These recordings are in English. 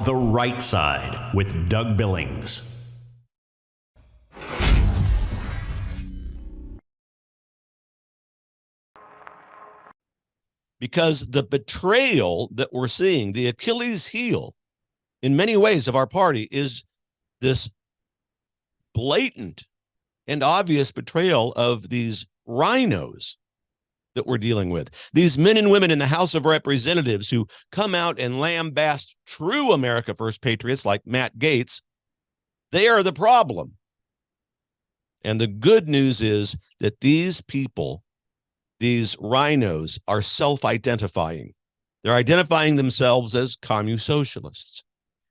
The Right Side with Doug Billings. Because the betrayal that we're seeing, the Achilles heel in many ways of our party, is this blatant and obvious betrayal of these RINOs that we're dealing with. These men and women in the House of Representatives who come out and lambaste true America First patriots like Matt Gaetz, they are the problem. And the good news is that these people, these RINOs, are self-identifying. They're identifying themselves as commusocialists,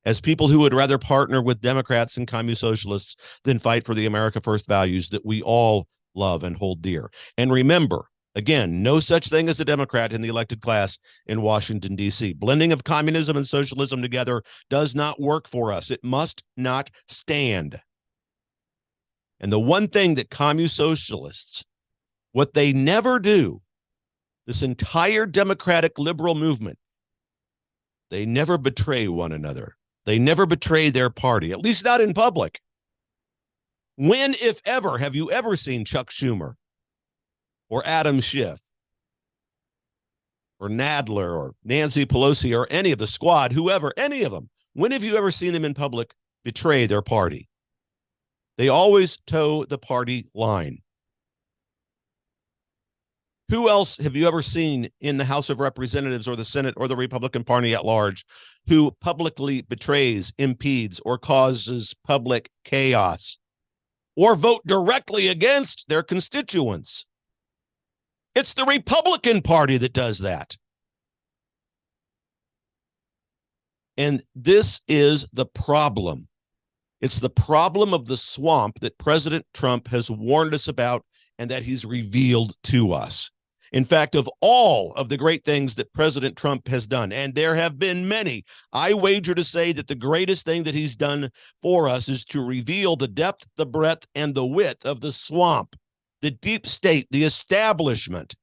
as people who would rather partner with Democrats and commusocialists than fight for the America First values that we all love and hold dear. And remember, again, no such thing as a Democrat in the elected class in Washington, D.C. Blending of communism and socialism together does not work for us. It must not stand. And the one thing that commusocialists, what they never do, this entire democratic liberal movement, they never betray one another. They never betray their party, at least not in public. When, if ever, have you ever seen Chuck Schumer or Adam Schiff or Nadler or Nancy Pelosi or any of the squad, whoever, any of them, when have you ever seen them in public betray their party? They always toe the party line. Who else have you ever seen in the House of Representatives or the Senate or the Republican Party at large who publicly betrays, impedes, or causes public chaos or vote directly against their constituents? It's the Republican Party that does that. And this is the problem. It's the problem of the swamp that President Trump has warned us about and that he's revealed to us. In fact, of all of the great things that President Trump has done, and there have been many, I wager to say that the greatest thing that he's done for us is to reveal the depth, the breadth, and the width of the swamp, the deep state, the establishment.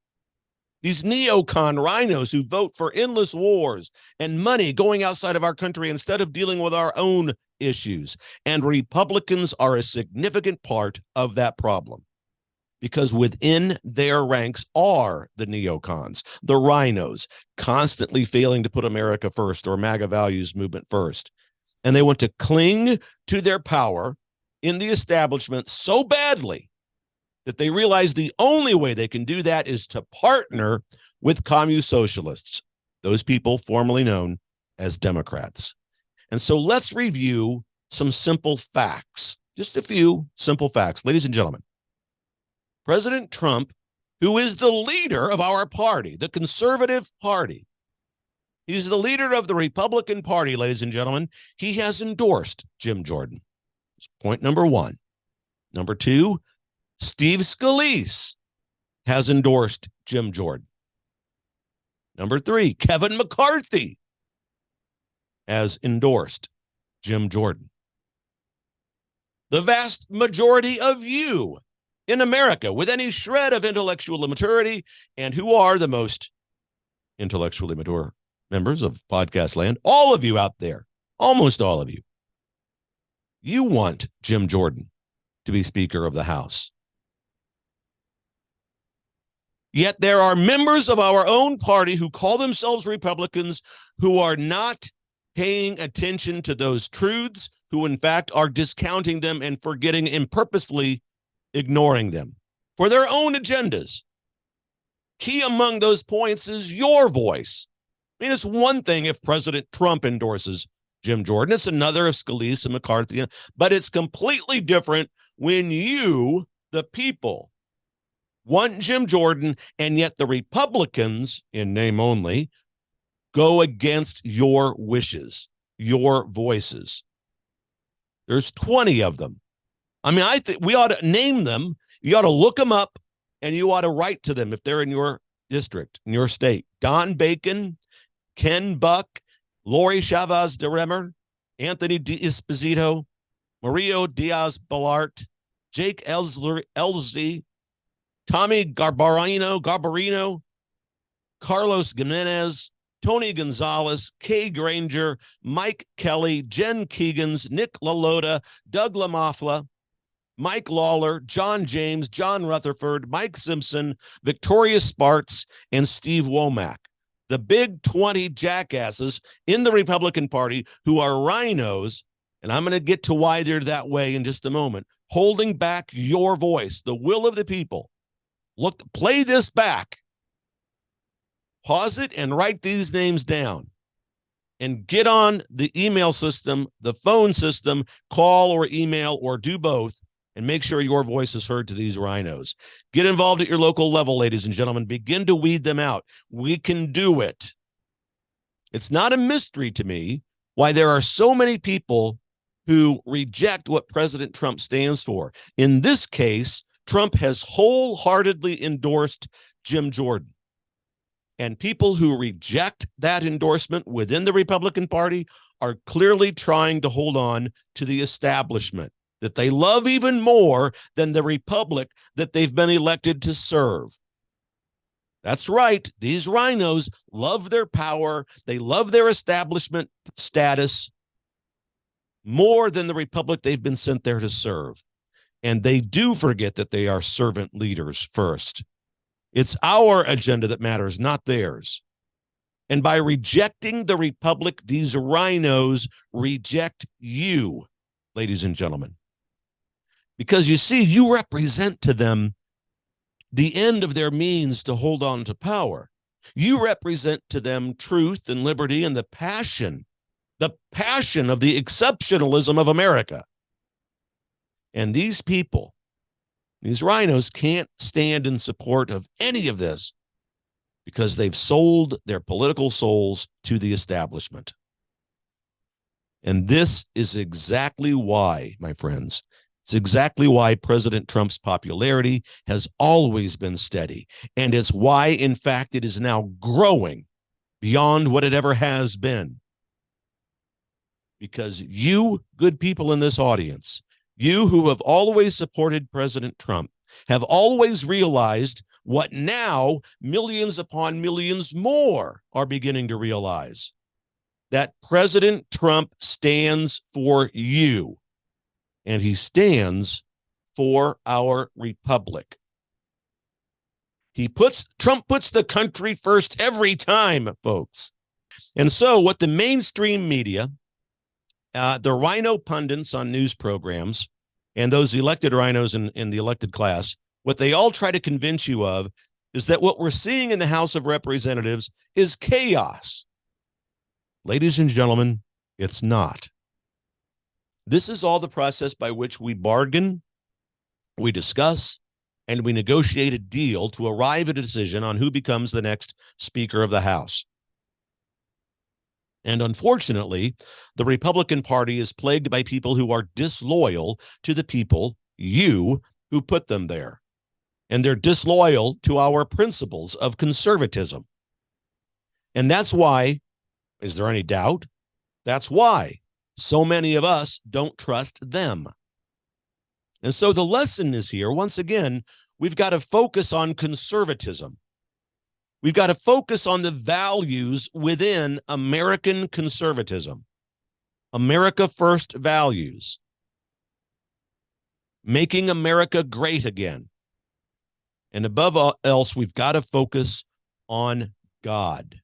These neocon RINOs who vote for endless wars and money going outside of our country instead of dealing with our own issues. And Republicans are a significant part of that problem, because within their ranks are the neocons, the RINOs, constantly failing to put America first or MAGA values movement first. And they want to cling to their power in the establishment so badly that they realize the only way they can do that is to partner with commusocialists, those people formerly known as Democrats. And so let's review some simple facts, just a few simple facts. Ladies and gentlemen, President Trump, who is the leader of our party, the conservative party, he's the leader of the Republican Party, ladies and gentlemen, he has endorsed Jim Jordan. That's point number one. Number two, Steve Scalise has endorsed Jim Jordan. Number three, Kevin McCarthy has endorsed Jim Jordan. The vast majority of you in America with any shred of intellectual maturity, and who are the most intellectually mature members of podcast land, all of you out there, almost all of you, you want Jim Jordan to be Speaker of the House. Yet there are members of our own party who call themselves Republicans who are not paying attention to those truths, who in fact are discounting them and forgetting and purposefully ignoring them for their own agendas. Key among those points is your voice. I mean, it's one thing if President Trump endorses Jim Jordan. It's another if Scalise and McCarthy. But it's completely different when you, the people, want Jim Jordan, and yet the Republicans, in name only, go against your wishes, your voices. There's 20 of them. I mean, I think we ought to name them. You ought to look them up, and you ought to write to them if they're in your district, in your state. Don Bacon, Ken Buck, Lori Chavez de Remer, Anthony D'Esposito, Mario Diaz-Balart, Jake Elzy, Tommy Garbarino, Carlos Gimenez, Tony Gonzalez, Kay Granger, Mike Kelly, Jen Keegans, Nick LaLota, Doug LaMafla, Mike Lawler, John James, John Rutherford, Mike Simpson, Victoria Sparks, and Steve Womack. The big 20 jackasses in the Republican Party who are RINOs, and I'm going to get to why they're that way in just a moment, holding back your voice, the will of the people. Look, play this back. Pause it and write these names down. And get on the email system, the phone system, call or email or do both, and make sure your voice is heard to these RINOs. Get involved at your local level, ladies and gentlemen. Begin to weed them out. We can do it. It's not a mystery to me why there are so many people who reject what President Trump stands for. In this case, Trump has wholeheartedly endorsed Jim Jordan. And people who reject that endorsement within the Republican Party are clearly trying to hold on to the establishment that they love even more than the republic that they've been elected to serve. That's right. These RINOs love their power. They love their establishment status more than the republic they've been sent there to serve. And they do forget that they are servant leaders first. It's our agenda that matters, not theirs. And by rejecting the republic, these RINOs reject you, ladies and gentlemen. Because you see, you represent to them the end of their means to hold on to power. You represent to them truth and liberty and the passion of the exceptionalism of America. And these people, these RINOs, can't stand in support of any of this because they've sold their political souls to the establishment. And this is exactly why, my friends, it's exactly why President Trump's popularity has always been steady. And it's why, in fact, it is now growing beyond what it ever has been. Because you, good people in this audience, you who have always supported President Trump, have always realized what now millions upon millions more are beginning to realize, that President Trump stands for you. And he stands for our republic. Trump puts the country first every time, folks. And so what the mainstream media, the RINO pundits on news programs, and those elected RINOs in the elected class, what they all try to convince you of is that what we're seeing in the House of Representatives is chaos. Ladies and gentlemen, it's not. This is all the process by which we bargain, we discuss, and we negotiate a deal to arrive at a decision on who becomes the next Speaker of the House. And unfortunately, the Republican Party is plagued by people who are disloyal to the people, you, who put them there. And they're disloyal to our principles of conservatism. And that's why, is there any doubt? That's why so many of us don't trust them. And so the lesson is here. Once again, we've got to focus on conservatism. We've got to focus on the values within American conservatism. America first values. Making America great again. And above all else, we've got to focus on God.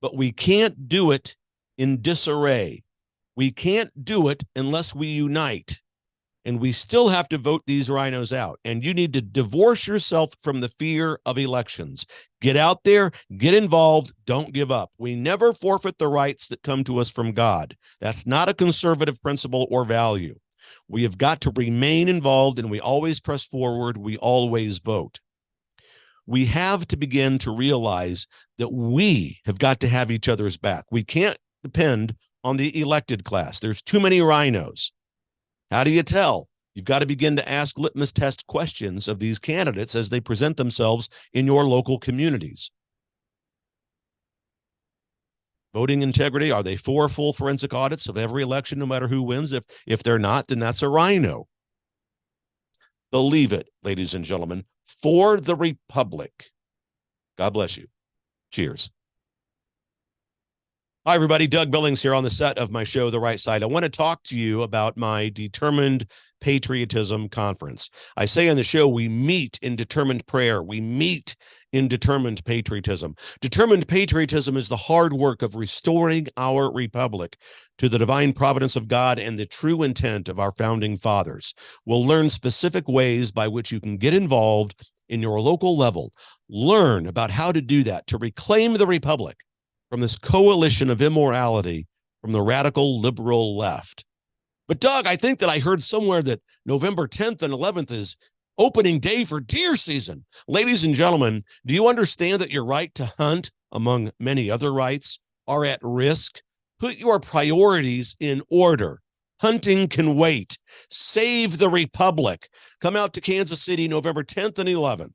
But we can't do it in disarray. We can't do it unless we unite. And we still have to vote these RINOs out. And you need to divorce yourself from the fear of elections. Get out there, get involved, don't give up. We never forfeit the rights that come to us from God. That's not a conservative principle or value. We have got to remain involved, and we always press forward. We always vote. We have to begin to realize that we have got to have each other's back. We can't depend on the elected class. There's too many RINOs. How do you tell? You've got to begin to ask litmus test questions of these candidates as they present themselves in your local communities. Voting integrity, are they for full forensic audits of every election, no matter who wins? If they're not, then that's a RINO. Believe it, ladies and gentlemen, for the republic. God bless you. Cheers. Hi, everybody. Doug Billings here on the set of my show, The Right Side. I want to talk to you about my Determined Patriotism Conference. I say on the show, we meet in determined prayer. We meet in determined patriotism. Determined patriotism is the hard work of restoring our republic to the divine providence of God and the true intent of our founding fathers. We'll learn specific ways by which you can get involved in your local level. Learn about how to do that, to reclaim the republic from this coalition of immorality from the radical liberal left. But Doug, I think that I heard somewhere that November 10th and 11th is opening day for deer season. Ladies and gentlemen, do you understand that your right to hunt, among many other rights, are at risk? Put your priorities in order. Hunting can wait. Save the republic. Come out to Kansas City, November 10th and 11th.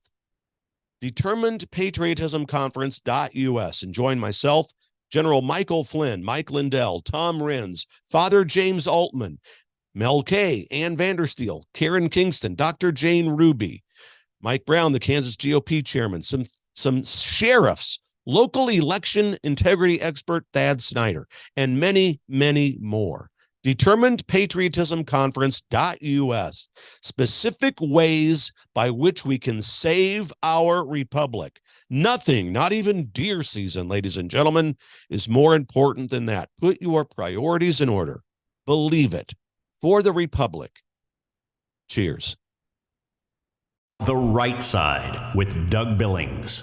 Determined Patriotism Conference.us and join myself, General Michael Flynn, Mike Lindell, Tom Renz, Father James Altman, Mel K, Ann Vandersteel, Karen Kingston, Dr. Jane Ruby, Mike Brown, the Kansas GOP chairman, some sheriffs, local election integrity expert Thad Snyder, and many, many more. Determined Patriotism Conference.us. Specific ways by which we can save our republic. Nothing, not even deer season, ladies and gentlemen, is more important than that. Put your priorities in order. Believe it. For the republic. Cheers. The Right Side with Doug Billings.